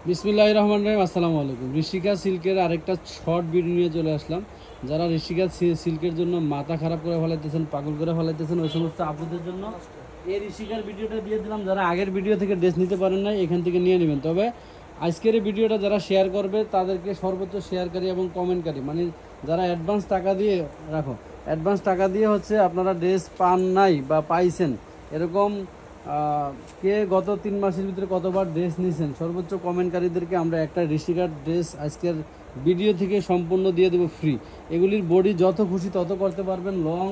বিসমিল্লাহির রহমানির রহিম। আসসালামু আলাইকুম। ঋষিকা সিল্কের আরেকটা শর্ট ভিডিও নিয়ে চলে আসলাম। যারা ঋষিকা সিল্কের জন্য মাথা খারাপ করে ফেলাইতেছেন, পাগল করে ফেলাইতেছেন, ওই সমস্ত আপুদের জন্য এই ঋষিকার ভিডিওটা দিয়ে দিলাম। যারা আগের ভিডিও থেকে ড্রেস নিতে পারেন নাই, এখান থেকে নিয়ে নেবেন। তবে আজকের এই ভিডিওটা যারা শেয়ার করবে তাদেরকে সর্বোচ্চ শেয়ারকারী এবং কমেন্টকারী, মানে যারা অ্যাডভান্স টাকা দিয়ে অ্যাডভান্স টাকা দিয়ে হচ্ছে আপনারা ড্রেস পান নাই বা পাইছেন, এরকম কে গত 3 মাসের ভিতরে কতবার ড্রেস নিয়েছেন, সর্বোচ্চ কমেন্টকারীদেরকে আমরা একটা ঋষিকার ড্রেস আজকের ভিডিও থেকে সম্পূর্ণ দিয়ে দেবো ফ্রি। এগুলির বডি যত খুশি তত করতে পারবেন। লং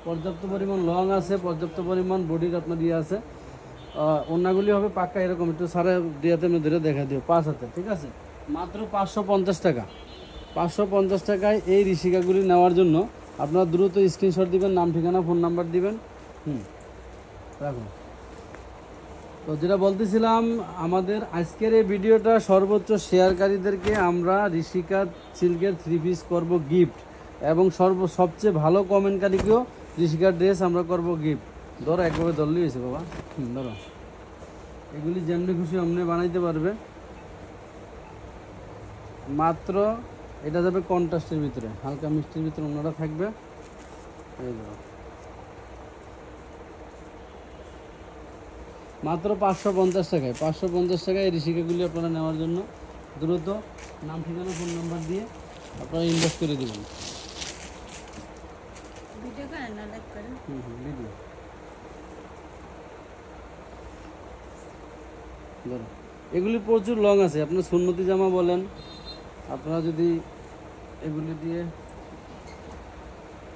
পর্যাপ্ত পরিমাণ লং আছে, পর্যাপ্ত পরিমাণ বডির আপনার দিয়ে আছে। অন্যগুলি হবে পাক্কা এরকম, একটু সারা দিয়াতে আমি ধরে দেখা দিও 5 হাতে, ঠিক আছে? মাত্র 550 টাকা। 550 টাকায় এই ঋষিকাগুলি নেওয়ার জন্য আপনারা দ্রুত স্ক্রিনশট দিবেন, নাম ঠিকানা ফোন নাম্বার দিবেন। রাখুন। তো যেটা বলতেছিলাম, আমাদের আজকের এই ভিডিওটা সর্বোচ্চ শেয়ারকারীদেরকে আমরা ঋষিকা সিল্কের 3 পিস করব গিফট, এবং সবচেয়ে ভালো কমেন্টকারীকেও ঋষিকার ড্রেস আমরা করব গিফট। ধরো একভাবে ধরলেই হয়েছে বাবা। ধরো, এগুলি যেমনি খুশি অমনি বানাইতে পারবে। মাত্র এটা যাবে কন্ট্রাস্টের ভিতরে, হালকা মিষ্টির ভিতরে ওনারা থাকবে। এই ধরো, মাত্র 550 টাকায়। 550 টাকায় এই ঋষিকাগুলি আপনারা নেওয়ার জন্য দ্রুত নাম ঠিকানা ফোন নাম্বার দিয়ে আপনারা ইনভেস্ট করে দেবেন। ভিডিও ধরো, এগুলি প্রচুর লং আছে। আপনার সুন্নতি জামা বলেন, আপনারা যদি এগুলি দিয়ে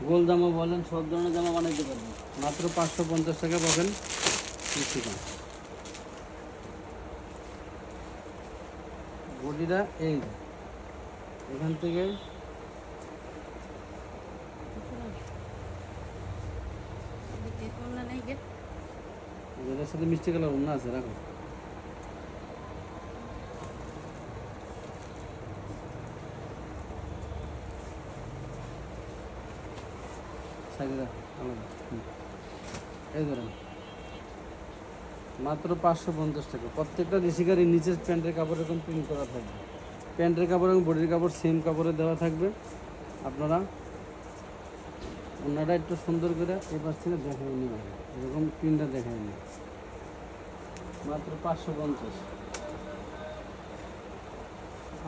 গোল জামা বলেন, সব ধরনের জামা বানাইতে পারবেন। মাত্র 550 টাকা পাবেন ঋষিকা। বডিটা এই এখান থেকে এর সাথে মিষ্টি কালার ওড়না আছে, রাখো। এই ধরেন, মাত্র 550 টাকা। প্রত্যেকটা ঋষিকারই নিচের প্যান্টের কাপড় এরকম প্রিন্ট করা থাকবে। প্যান্টের কাপড় এবং বডির কাপড় সেম কাপড়ে দেওয়া থাকবে। আপনারা ওনারা একটু সুন্দর করে এই পাশ থেকে দেখাই নি, এরকম প্রিন্টটা দেখাই নি। মাত্র 550।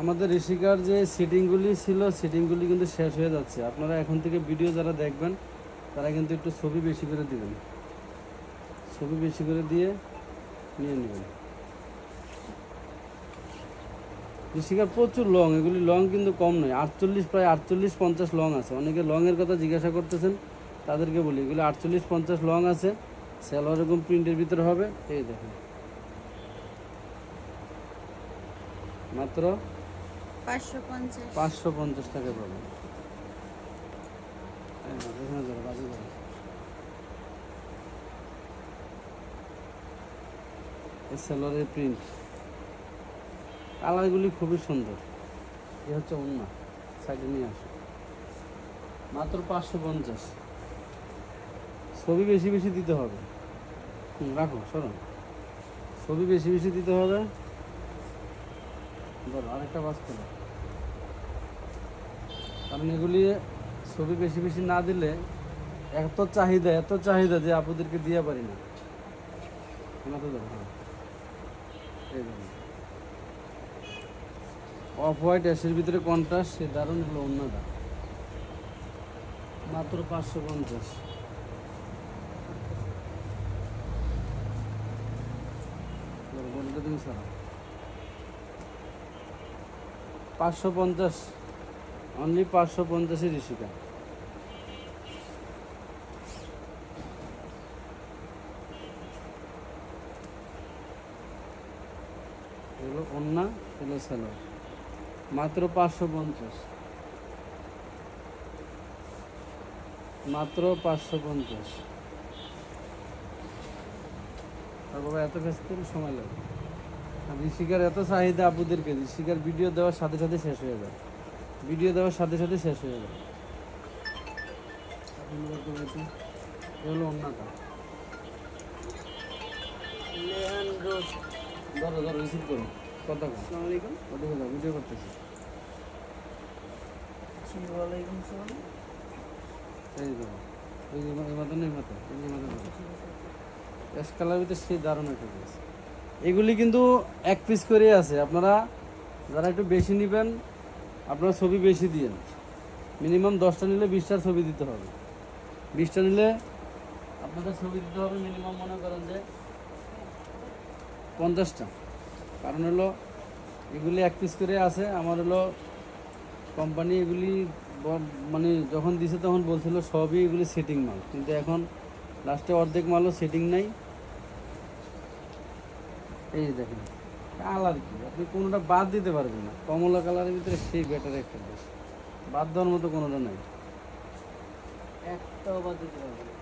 আমাদের ঋষিকার যে সিটিংগুলি ছিল, সিটিংগুলি কিন্তু শেষ হয়ে যাচ্ছে। আপনারা এখন থেকে ভিডিও যারা দেখবেন তারা কিন্তু একটু ছবি বেশি করে দিবেন, ছবি বেশি করে দিয়ে নিয়ে নেবেন। ঋষিকার প্রচুর লং, এগুলি লং কিন্তু কম নয়। 48, প্রায় 48-50 লং আছে। অনেকে লংয়ের কথা জিজ্ঞাসা করতেছেন, তাদেরকে বলি এগুলি 48-50 লং আছে। সালোয়ার এরকম প্রিন্টের ভিতরে হবে। এই দেখেন, মাত্র 550 টাকা পাবেন। এই সালোয়ারের প্রিন্ট কালারগুলি খুবই সুন্দর। এ হচ্ছে ওড়না, সাইডে নিয়ে আসো। মাত্র 550। ছবি বেশি বেশি দিতে হবে। রাখো, সরো, ছবি বেশি বেশি দিতে হবে। ধরো আরেকটা বাস করো, কারণ এগুলি ছবি বেশি বেশি না দিলে এত চাহিদা যে আপুদেরকে দিয়ে পারি না। এই ধরুন, অফ হোয়াইট অ্যাশের ভিতরে কন্ট্রাস্ট, সে দারুণ হলো অন্যটা। মাত্র 550। বলতে তুমি স্যার 550, অনলি 550 ঋষিকা। এগুলো ওড়না, এগুলো সালোয়ার। মাত্র 550, মাত্র 550। আর বাবা এত ব্যস্ত সময় লাগে। ঋষিকার এত চাহিদা আপুদেরকে, ঋষিকার ভিডিও দেওয়ার সাথে সাথে শেষ হয়ে যায়, ভিডিও দেওয়ার সাথে সাথে শেষ হয়ে যায়। এগুলো অন্যটা ধরো রিসিভ করো। কথা কম। আসসালামু আলাইকুম। ওদিকে যাও, ভিডিও করতেছি। জি ওয়ালাইকুম আসসালাম। এই দেখো, এই যে এই মাথা নেই মাথা, এই যে মাথা অ্যাশ কালার ভিতরে সেই দারুণ একটা পিস। এগুলি কিন্তু এক পিস করে আছে, আপনারা যারা একটু বেশি নেবেন আপনারা ছবি বেশি দিয়েন। মিনিমাম 10টা নিলে 20টার ছবি দিতে হবে। 20টা নিলে আপনাদের ছবি দিতে হবে মিনিমাম মনে করেন যে 50টা। কারণ হলো এগুলি এক পিস করে আছে। আমার হলো কোম্পানি এগুলি মানে যখন দিছে তখন বলছিল সবই এগুলি সেটিং মাল, কিন্তু এখন লাস্টে অর্ধেক মালও সেটিং নাই। এই যে দেখেন কালার কি, আপনি কোনোটা বাদ দিতে পারবেন না। কমলা কালারের ভিতরে সেই বেটার একটা ড্রেস, বাদ দেওয়ার মতো কোনোটা নাই, একটাও বাদ দিতে পারবেন না,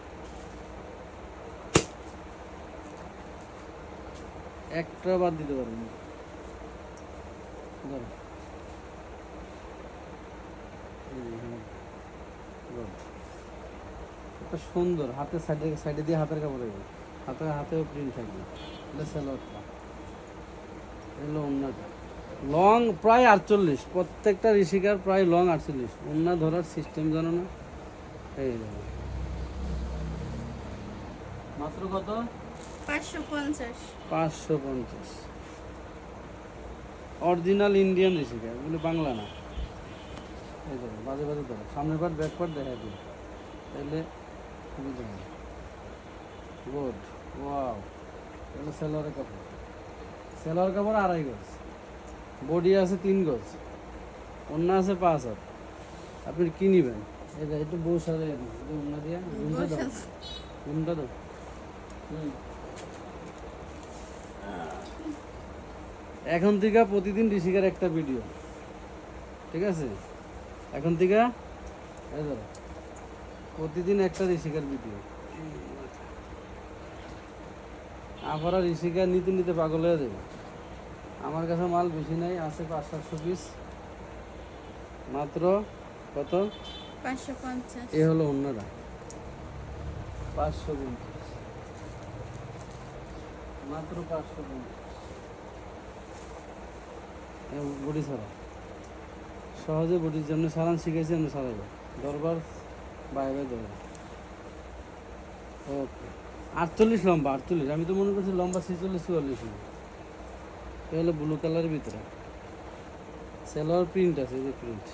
একটাও বাদ দিতে পারবেন না। ধরো এটা সুন্দর, হাতের সাইডে সাইডে দিয়ে হাতের কাপড় হবে, হাতেও প্রিন্ট থাকবে। এটা সালোয়ারটা, এগুলো ওন্নাটা লং প্রায় 48, প্রত্যেকটা ঋষিকার প্রায় লং 48। ওন্না ধরার সিস্টেম জানো না? এই দেখো মাত্র কত? 550। 550। অরিজিনাল ইন্ডিয়ান ঋষিকা, এগুলো বাংলা না। এই দেখো বাজে বাজে ধরো, সামনের পার্ট ব্যাক পার্ট দেখা দিই, তাহলে সুবিধা হবে। Good, wow. এগুলো সেলোয়ারের কাপড়, সেলোয়ার কাপড় 2.5 গজ, বডি আছে 3 গজ, ওন্না আছে 5 হাত। আপনি কি নেবেন? এই যে একটু বউ সাজে ওন্না দিয়ে ঘুমটা দাও, ঘুমটা দাও। এখন থেকে প্রতিদিন ঋষিকার একটা ভিডিও, ঠিক আছে? এখন থেকে এই ধরো প্রতিদিন একটা ঋষিকার ভিডিও। আপনারা ঋষিকা নিতে নিতে পাগল হয়ে যাবে। আমার কাছে মাল বেশি নাই, আছে 500-700 পিস মাত্র। কত? 550। এ হলো অন্যরা 550, মাত্র 550। বডি ছাড়া সহজে বডির জন্য সারান শিখেছি, আমি সারাইব দরবার বাইরে দরবার। ওকে 48 লম্বা, 48। আমি তো মনে করছি লম্বা 46-44। এ হলো ব্লু কালারের ভিতরে সেলোয়ার প্রিন্ট আছে, এই যে প্রিন্ট।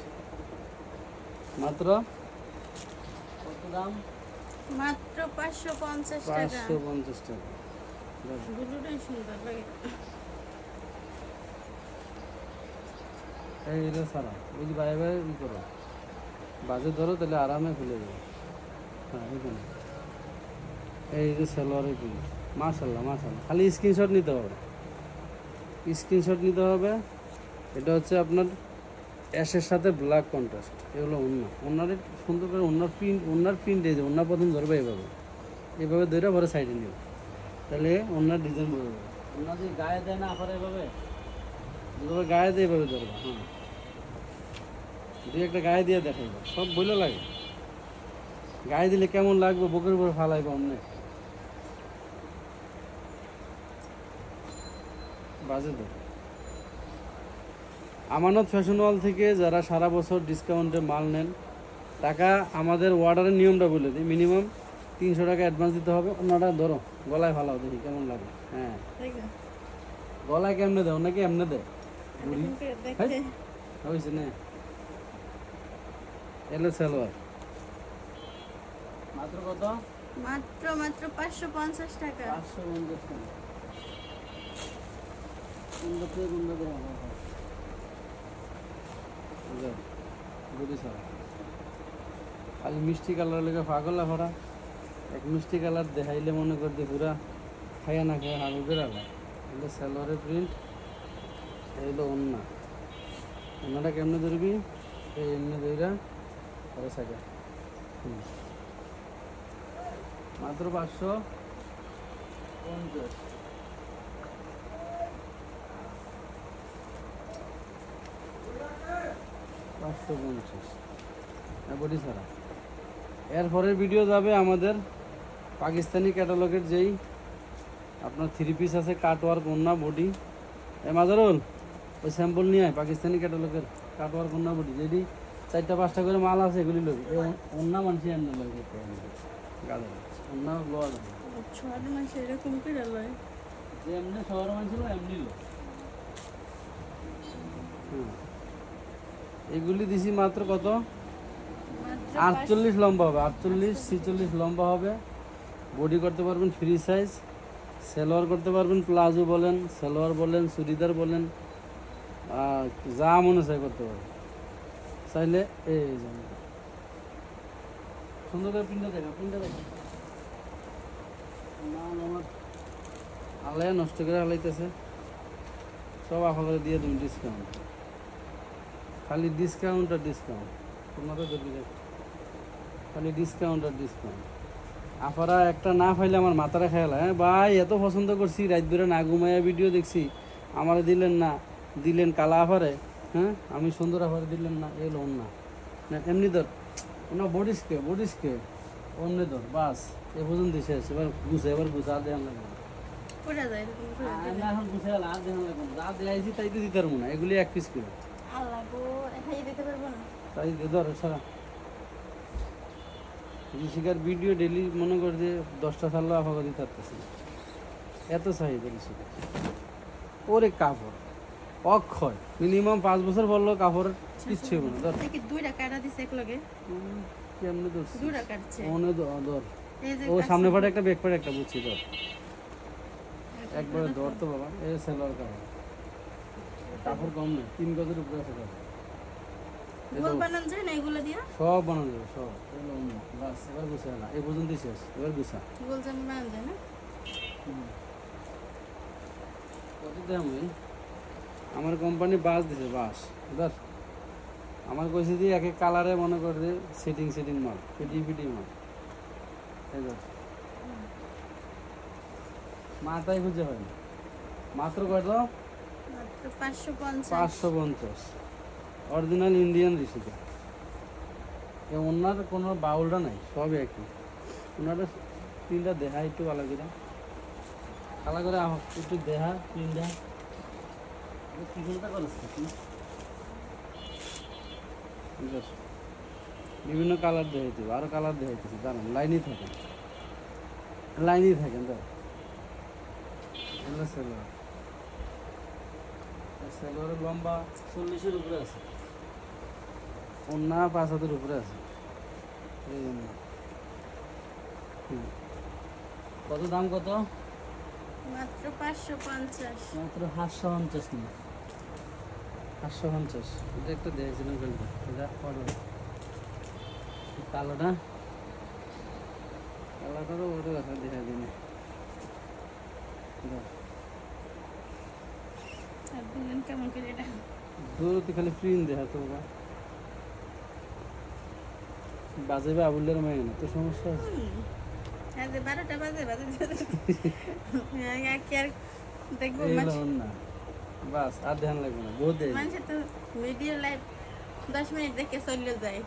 মাত্র কত দাম? মাত্র 550 টাকা। 550 টাকা। ব্লুটাই সুন্দর লাগে। এই এটা সারা, ওই যে বাইরে বাইরে ই করো, বাজে ধরো তাহলে আরামে খুলে যাবে। হ্যাঁ এখানে এই যে সালোয়ারের প্রিন্ট, মাশাল্লাহ মাশাল্লাহ। খালি স্ক্রিনশট নিতে হবে, স্ক্রিনশট নিতে হবে। এটা হচ্ছে আপনার অ্যাশের সাথে ব্ল্যাক কন্ট্রাস্ট। এগুলো ওনার সুন্দর করে ওনার প্রিন্ট এই যে ওনার প্রথম ধরবে এভাবে, এভাবে ধরে পরে সাইডে নিবে, তাহলে ওনার ডিজাইন বোঝা যাবে। ওনার যে গায়ে দেয় না আবার এভাবে, যেভাবে গায়ে দিয়ে এভাবে ধরবে। হ্যাঁ দুই একটা গায়ে দিয়ে দেখাইব, সব বইলে লাগে। গায়ে দিলে কেমন লাগবে, বুকের উপর ফালাইব অনেক বাজে ধরে। আমানত ফ্যাশন ওয়াল থেকে যারা সারা বছর ডিসকাউন্টে মাল নেন, টাকা আমাদের অর্ডারের নিয়মটা বলে দিই। মিনিমাম 300 টাকা অ্যাডভান্স দিতে হবে। ওনাটা ধরো গলায় ফালাও, দেখি কেমন লাগে। হ্যাঁ দেখো গলায় কেমনে দেয়, ওনাকে এমনে দেয় বুড়ি দেখতে। হয়েছে না? এলো সালোয়ার মাত্র কত? মাত্র 550 টাকা। 550 টাকা। সুন্দর থেকে সুন্দর করে বুঝি ছাড়া খালি মিষ্টি কালার লেগে পাগল ভরা। এক মিষ্টি কালার দেখাইলে মনে করতে পুরা খাইয়া না খাইয়া হাগুদের আলাদা। এগুলো সালোয়ারের প্রিন্ট, এগুলো ওন্না। ওন্নাটা কেমনে ধরবি? এই এমনি ধরা পরে সাইডে। মাত্র 550। 550 বডি ছাড়া। এরপরের ভিডিও যাবে আমাদের পাকিস্তানি ক্যাটালগের, যেই আপনার 3 পিস আছে কাটওয়ার্ক ওন্না বডি। এ মাজারুল ওই স্যাম্পল নিয়ে আয় পাকিস্তানি ক্যাটালগের কাটোয়ার কন্যা বটি যেটি 4টা 5টা করে মাল আছে এগুলি লোক অন্য মানুষই এমন লোক গাদা অন্য লোয়া লাগে ছয় মাসে এরকম করে লয় যে এমনি শহর মানুষ ছিল এমনি লোক এগুলি দিছি মাত্র কত মাত্র 48 লম্বা হবে 48 46 লম্বা হবে বডি করতে পারবেন ফ্রি সাইজ সেলোয়ার করতে পারবেন প্লাজো বলেন সেলোয়ার বলেন চুড়িদার বলেন যা মনে চাই করতে পারবেন চাইলে এই যে সুন্দর করে প্রিন্টটা দেখা মাল আমার আলাই নষ্ট করে আলাইতেছে সব আফা করে দিয়ে তুমি ডিসকাউন্ট খালি ডিসকাউন্ট আর ডিসকাউন্ট তোমাদের দেখবি খালি ডিসকাউন্ট আর ডিসকাউন্ট আফারা একটা না পাইলে আমার মাথাটা খেয়াল হ্যাঁ ভাই এত পছন্দ করছি রাত বেড়ে না ঘুমাইয়া ভিডিও দেখছি আমার দিলেন না দিলেন কালা আফারে হ্যাঁ আমি সুন্দর আফারে দিলেন না এলো না এমনি ধর না বডিসকে অন্য ধর বাস এ পর্যন্ত শেষ এবার গুছা দেওয়ান লাগবে পড়ে যায় এরকম করে না এখন গুছা আর দেওয়ান লাগবে যা দেয়াইছি তাই তো দিতে পারবো না এগুলি 1 পিস করে আল্লাহ গো খাই দিতে পারবো না তাই ধর সারা ঋষিকার ভিডিও ডেলি মনে করে যে 10টা সাল্লা আফা দিতে পারতেছি এত চাহিদা ঋষিকার ওরে কাপড় অক্ষয় মিনিমাম 5 বছর বললো কাপড় কিচ্ছু হবে না ধর দেখি দুইটা কাটা দিছে এক লগে কেমনে ধরছি দুইটা কাটছে মনে ধর এই যে ও সামনে পাটে একটা ব্যাক পাটে একটা বুঝছি ধর একবারে ধর তো বাবা এই সেলোয়ার কাপড় কাপড় কম নেই 3 গজের উপরে আছে কাপড় গোল বানান যায় না এগুলো দিয়া সব বানানো যাবে সব এগুলো বাস এবার গুছা না এই পর্যন্তই শেষ এবার গুছা গোল জাম বানান যায় না কত দাম ওই আমার কোম্পানি বাস দিছে বাস ধর আমার কইছে যে এক এক কালারে মনে করে যে সেটিং মাল ফিটি মাল এই ধর মাথায় খুঁজে হয় না মাত্র কত মাত্র 550 550 অরিজিনাল ইন্ডিয়ান ঋষিকা এ ওনার কোনো বাউলটা নাই সবই একই ওনারা তিনটা দেহা একটু ভালো করে কালা করে একটু দেহা তিনটা বিভিন্ন কালার দেখাইতে আরো কালার দেখাইতেছি দাঁড়ান লাইনই থাকেন তো সেলোয়ারের লম্বা 40-এর উপরে আছে অন্য 5 হাতের উপরে আছে এই জন্য কত দাম কত মাত্র 550 মাত্র 550 না 550 এটা একটা দেখছিলাম কালকে এটা অর্ডার কালোটা কালোটারও অর্ডার আছে দেখা দিনে আর দিলেন কেমন করে এটা দূরতে খালি প্রিন্ট দেখা তো বাবা বাজে আবুলের মেয়ে না তো সমস্যা আছে হ্যাঁ যে 12টা বাজে হ্যাঁ কি আর দেখবো না বাস আর ধ্যান লাগবে না বহুত দেয় মানুষ তো ভিডিও লাইভ 10 মিনিট দেখে চলে যায়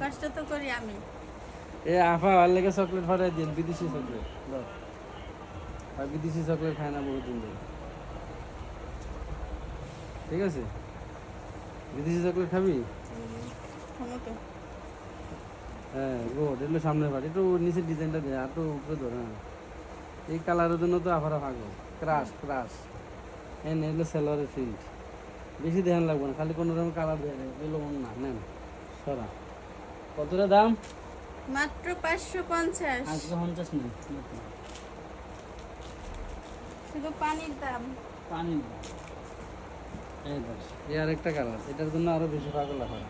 কষ্ট তো করি আমি এ আফা আর লেগে চকলেট ফাটাই দিন বিদেশি চকলেট আর বিদেশি চকলেট খায় না বহুত দিন ধরে ঠিক আছে বিদেশি চকলেট খাবি ক্ষমতা হ্যাঁ গোড এগুলো সামনের পাটি একটু নিচের ডিজাইনটা দেয় আর তো উপরে ধরে না এই কালারের জন্য তো আফারা ভাগো ক্রাশ এগুলো সেলোয়ারের প্রিন্ট বেশি ধ্যান লাগবে না খালি কোনো রকম কালার দেয় এগুলো না নেন সরা কতটা দাম মাত্র 550 550 নেই শুধু পানির দাম পানি এই দেখ এই আরেকটা কালার এটার জন্য আরো বেশি পাগল হয়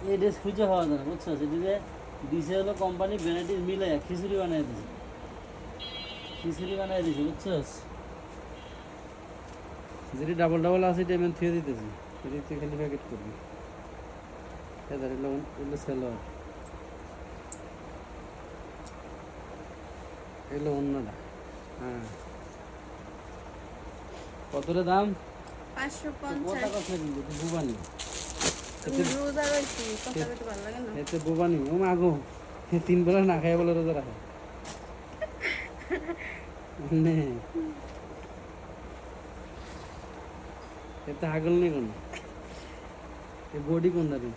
এই ড্রেস খুঁজে হওয়া যায় না বুঝছো সেদিকে দিছে হলো কোম্পানি ভ্যারাইটিস মিলে খিচুড়ি বানিয়ে দিছে বুঝছো যেটি ডাবল আছে এটা আমি থুয়ে দিতেছি এদিকে খালি প্যাকেট করবি এদের এগুলো সেলোয়ার এগুলো অন্যটা হ্যাঁ কতটা দাম 550 বুবানি রোজা রয়েছি কথা বলতে ভালো লাগে না এতে বুবানি ও মাগো 3 বেলা না খাই বলে রোজা রাখে এতে হাগল নেই কোনো এই বডি কোন দাবি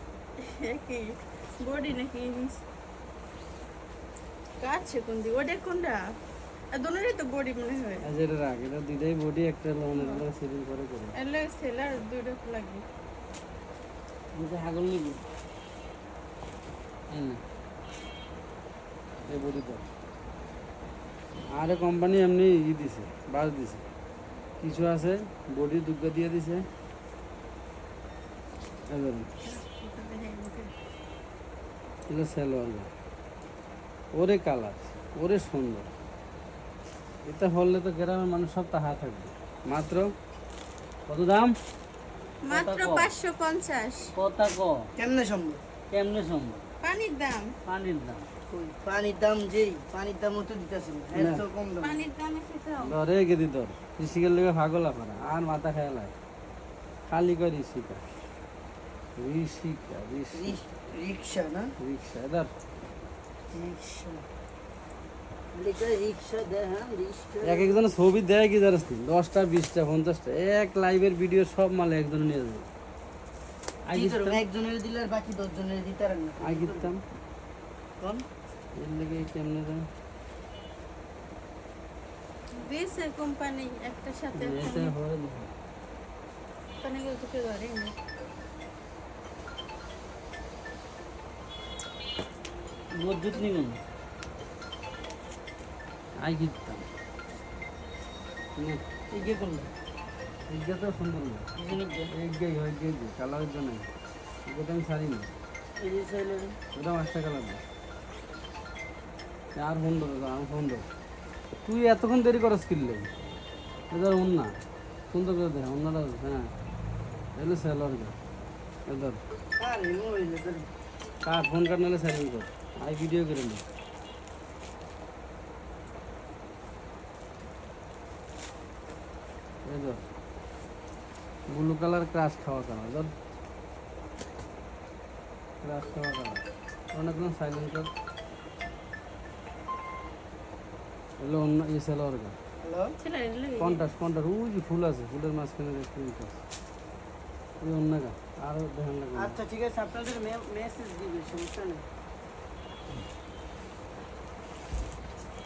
কি বডি নাকি কাছে কোন দি ওটা কোনটা আর দোনোরই তো বডি মনে হয় আজ এটা রাখ এটা দুইটাই বডি একটা লোনের সেটিং করে করে এলে সেলার দুইটা লাগবে এতে হাগল নেই এই বডি তো আরে কোম্পানি এমনি দিছে বাস দিছে কিছু আছে বডি দুগ্গা দিয়ে দিছে এবার এগুলো সালোয়ার ওরে কালার ওরে সুন্দর এটা হলে তো গ্রামের মানুষ সব তাহা থাকবে মাত্র কত দাম মাত্র 550 কথা ক কেমনে সম্ভব? কেমনে সম্ভব পানির দাম পানির দাম কই পানির দাম যেই পানির দাম তো দিতেছেন এর তো কম দাম। পানির দামে সেটাও ধরে গেদি তোর ঋষিকের লেগে ভাগল আপনারা আর মাথা খেয়ালায় খালি করে ঋষিকা ঋষিকা রিক্সা না রিক্সা এদার রিক্সা লিখা রিক্সা দে হ্যাঁ রিক্সা এক একজনের ছবি দেয় কি জানিস তুই 10টা 20টা 50টা এক লাইভের ভিডিও সব মালে একজন নিয়ে যাবে কি করব একজনের দিলে আর বাকি 10 জনের দিতে আর না আগে দিতাম কোন এর লেগে কেমনে দেয় বেসের কোম্পানি একটা সাথে এটা হয় না কোম্পানিগুলো তো কেউ ধরে না মজুত নি কোন আই দিতাম এই কে কোন এইটা তো সুন্দর না এইটাই হয় এইটাই কালারের জন্য এটা আমি সারি না এই যে ছেলে ওটা মাস্টার কালার না আর সুন্দর আর সুন্দর তুই এতক্ষণ দেরি করস কিনলে এদের অন্যা সুন্দর করে দেখ অন্যটা হ্যাঁ এলো সেলর এদের আরে ওই যে কার ফোন কাট নাহলে সাইলেন্ট কর আই ভিডিও করে নি এদের ব্লু কালার ক্রাশ খাওয়া কালার ধর ক্রাশ খাওয়া কালার অনেক সাইলেন্ট কর এলো অন্য এই সেলর গা হ্যালো ছেলে কন্টাস ওই যে ফুল আছে ফুলের মাঝখানে রেস্টুরেন্ট আছে ওই অন্য গা আরো ধ্যান লাগবে আচ্ছা ঠিক আছে আপনাদের মেসেজ দিবে সমস্যা নেই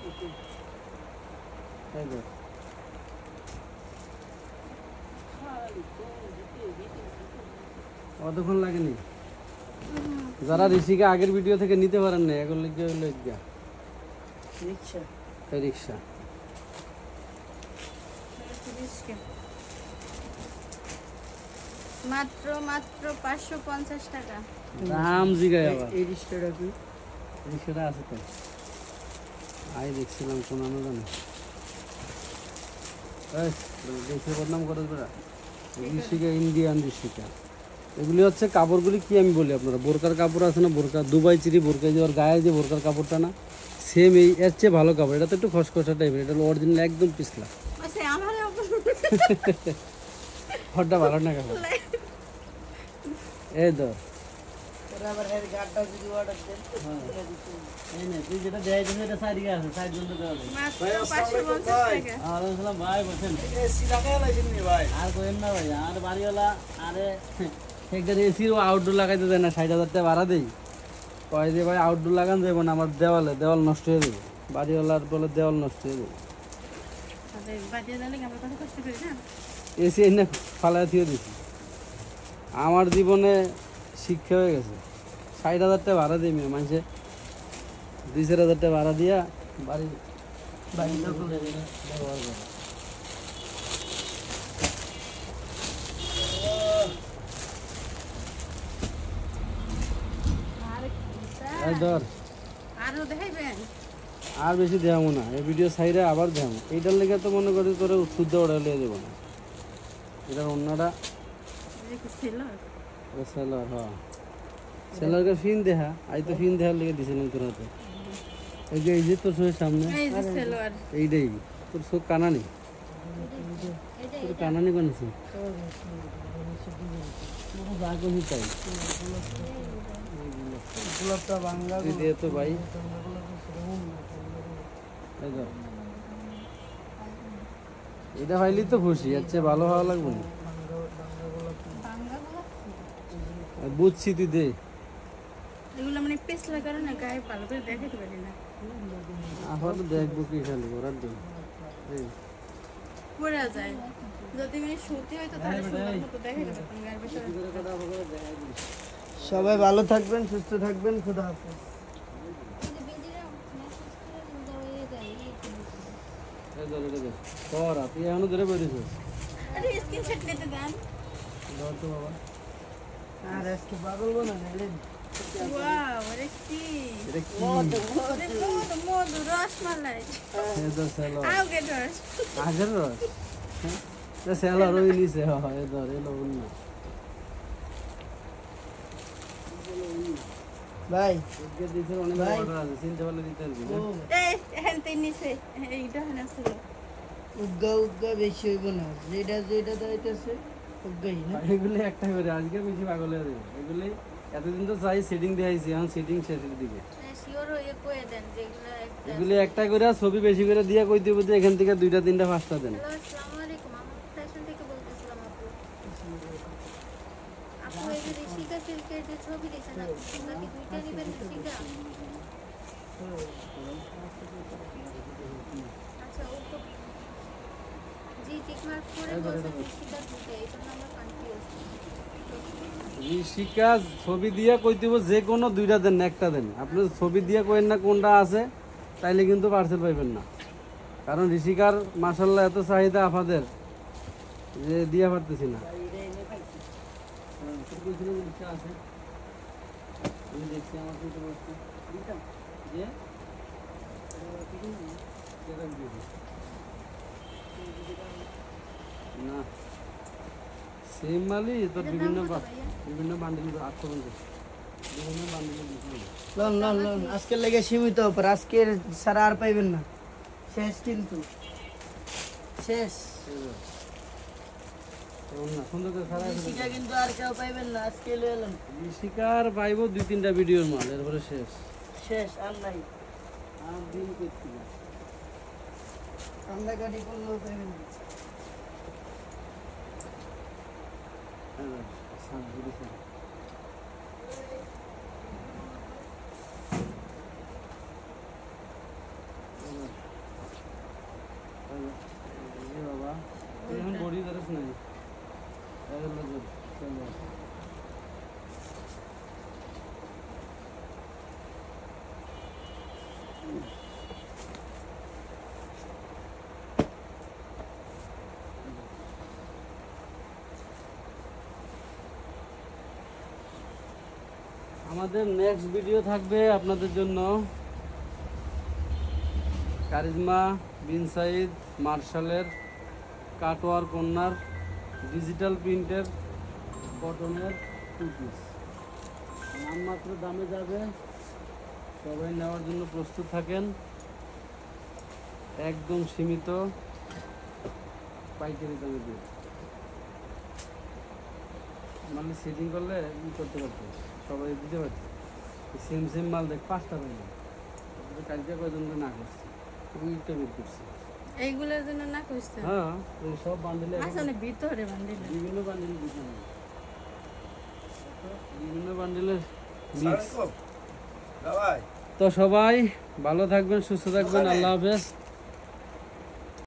ওকে তাই দেখ অতক্ষণ লাগেনি যারা ঋষিকে আগের ভিডিও থেকে নিতে পারেন না এখন লিখে হইলো গা রিক্সা রিক্সা মাত্র মাত্র 550 টাকা দাম জিগায় আবার এই রিক্সাটা কি রিক্সাটা আছে তো আই দেখছিলাম শোনানো জানে দেশে বদনাম করে বেড়া ঋষিকা ইন্ডিয়ান ঋষিকা এগুলি হচ্ছে কাপড়গুলি কি আমি বলি আপনারা বোরকার কাপড় আছে না বোরকা দুবাই চিরি বোরকা যে ওর গায়ে যে বোরকার কাপড়টা না সেম এই এর চেয়ে ভালো কাপড় এটা তো একটু খসখসা টাইপের এটা অরিজিনাল একদম পিছলা আচ্ছা আমারে হটটা ভালো না কাপড় এই ধর এর আবার এর গাড়টা যদি অর্ডার দেন এটা দিতে এই নে তুই যেটা দেয় তুমি এটা সাইড গিয়ে আছে সাইড জন্য দেওয়া যায় মাত্র 550 টাকা ওয়ালাইকুম আসসালাম ভাই বসেন এসি লাগাই লাইছেন নি ভাই আর কোয়েন না ভাই আর বাড়িওয়ালা আরে একটা এসির আউটডোর লাগাইতে দেয় না 60,000 টাকা ভাড়া দেই কয় যে ভাই আউটডোর লাগান যাবো না আমার দেওয়াল নষ্ট হয়ে যাবে বাড়িওয়ালার বলে দেওয়াল নষ্ট হয়ে যাবে আরে বাড়িতে জানলে আমরা কত কষ্ট করি না এসি এনে ফালাই দিয়ে দিছি আমার জীবনে শিক্ষা হয়ে গেছে 60,000 টাকা ভাড়া দিই মেয়ে মানুষে 2-4,000 টাকা ভাড়া দিয়া বাড়ি ব্যবহার করে আরে এই ধর আরো দেখাইবেন আর বেশি দেখাবো না এই ভিডিও সাইডে আবার দেখাবো এইটার লেগে তো মনে করি তোরে শুদ্ধ ওড়া লিয়ে দেবো না এটার অন্যটা ছিল সেলার হ্যাঁ সেলারকে ফিন দেখা আই তো ফিন দেখার লেগে দিছিলাম তোর হাতে এই যে তোর চোখের সামনে এই যে সেলোয়ার এইটাই তোর চোখ কানা নেই তোর কানা নেই কোন যা করছি তাই গোলাপটা বাংলা তুই দিয়ে তো ভাই এই ধর। এটা ভাইলি তো খুশি এর চেয়ে ভালো ভালো লাগবে না বুঝছি তুই দে। এগুলো মানে পেছলা কারণে গায়ে ভালো করে দেখাতে পারি না। আবার দেখবো কি খালি ওরার দিন পড়া যায় যদি মানে সত্যি হয়তো তাহলে সুন্দর মতো দেখাতে পারতাম গায়ের বিষয়ে। সবাই ভালো থাকবেন, সুস্থ থাকবেন, খোদা হাফেজ। তুই এখনো ধরে বেরিয়েছিস আরে স্ক্রিনশট নিতে দেন। ধর তো বাবা। আর আজকে পাগল বনা নাইলে ওয়াও আরে কি এটা কি মধু মধু রসমালাই এটা স্যালো আও গেট রস আগের রস হ্যাঁ এটা স্যালো রই নিছে হয় ধর এলো অন্য ভাই ওকে দিছে অনেক ভাই। অর্ডার আছে চিনতে পারলে দিতে পারবি না এই হেনতে নিছে এইটা হেন আছে উগ্গা বেশি হইব না, যেটা যেটা দাইতেছে উগ্গাই না। এগুলো একটা করে আজকে বেশি পাগল হয়ে যাবে এগুলো এতদিন তো চাই সেটিং দেখাইছি এখন সেটিং শেষের দিকে শিওর হয়ে কয়ে দেন যেগুলো একটা এগুলো একটা করে ছবি বেশি করে দিয়ে কই দিব যে এখান থেকে 2টা 3টা 5টা দেন হ্যালো আসসালামু আলাইকুম আমি ফ্যাশন থেকে বলতেছিলাম আপু এই যে ঋষিকা সিল্কের যে ছবি দিয়েছেন আপনি তোমরা কি দুইটা নেবেন ঋষিকা আচ্ছা ও তো জি টিকমার্ক করে বলছেন ঋষিকা দুইটা এই জন্য আমরা কনফিউজ ঋষিকা ছবি দিয়ে কই দিব যে কোনো 2টা দেন না একটা দেন আপনি ছবি দিয়ে কইেন না কোনটা আছে তাইলে কিন্তু পার্সেল পাইবেন না কারণ ঋষিকার মাশাআল্লাহ এত চাহিদা আপনাদের যে দিয়া পারতেছি না আমি দেখছি আমার কিন্তু বস্তু যে না সেম মালই তোর বিভিন্ন বিভিন্ন বান্ডিল 850 বিভিন্ন বান্ডিল লন লন লন আজকের লেগে সীমিত অফার, আজকের ছাড়া আর পাইবেন না, শেষ কিন্তু শেষ। না সুন্দর করে সারা ঋষিকা কিন্তু আর কেউ পাইবেন না, আজকে লয়ে এলাম, ঋষিকার পাইবো 2-3টা ভিডিওর মাল এরপরে শেষ শেষ আর নাই। আর দিন করছি না কান্দাকাটি করলেও পাইবেন না। বাবা তুই এখন বডি ধরিস নাই আমাদের নেক্সট ভিডিও থাকবে আপনাদের জন্য কারিজমা বিন সাইদ মার্শালের কাটওয়ার কন্যার ডিজিটাল প্রিন্টের কটনের 2 পিস নামমাত্র দামে যাবে সবাই নেওয়ার জন্য প্রস্তুত থাকেন একদম সীমিত পাইকারি দামে দিয়ে মানে সেটিং করলে করতে পারতো সবাই দিতে পারতো সেম সেম মাল দেখ 5টা পাইলে কালকে কয়জনকে না করছে উইকটা বের করছে এইগুলোর জন্য না কইছে হ্যাঁ এই সব বান্ডেলে আসলে ভিতরে বান্ডিল বিভিন্ন বান্ডেল বিভিন্ন বান্ডেলের মিক্স তো সবাই ভালো থাকবেন সুস্থ থাকবেন আল্লাহ হাফেজ